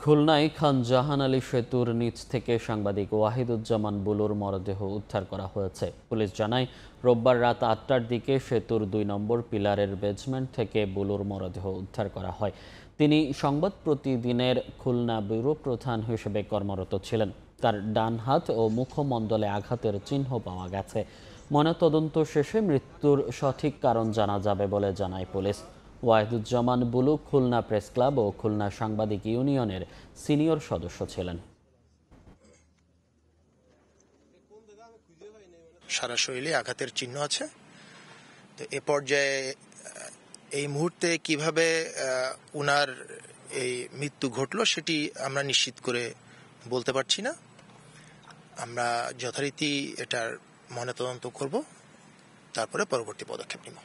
খুলনায় খান জাহান আলী সেতুর নিচ থেকে সাংবাদিক ওয়াহিদুজ্জামান বুলুর মরদেহ উদ্ধার করা হয়েছে। পুলিশ জানায়, রোববার রাত ৮টার দিকে সেতুর ২ নম্বর পিলারের বেজমেন্ট থেকে বুলুর মরদেহ উদ্ধার করা হয়। তিনি সংবাদ প্রতিদিনের খুলনা ব্যুরো প্রধান হিসেবে কর্মরত ছিলেন। তার ডান হাত ও মুখমণ্ডলে আঘাতের চিহ্ন পাওয়া গেছে। ময়নাতদন্ত শেষে মৃত্যুর সঠিক কারণ জানা যাবে বলে জানায় পুলিশ। ওয়াহিদুজ্জামান বুলু খুলনা প্রেস ক্লাব ও খুলনা সাংবাদিক ইউনিয়নের সিনিয়র সদস্য ছিলেন। সারা শরীরে আঘাতের চিহ্ন আছে। তো এ পর্যায়ে এই মুহূর্তে কিভাবে উনার এই মৃত্যু ঘটলো সেটি আমরা নিশ্চিত করে বলতে পারছি না। আমরা যথারীতি এটার ময়নাতদন্ত করব, তারপরে পরবর্তী পদক্ষেপ নিব।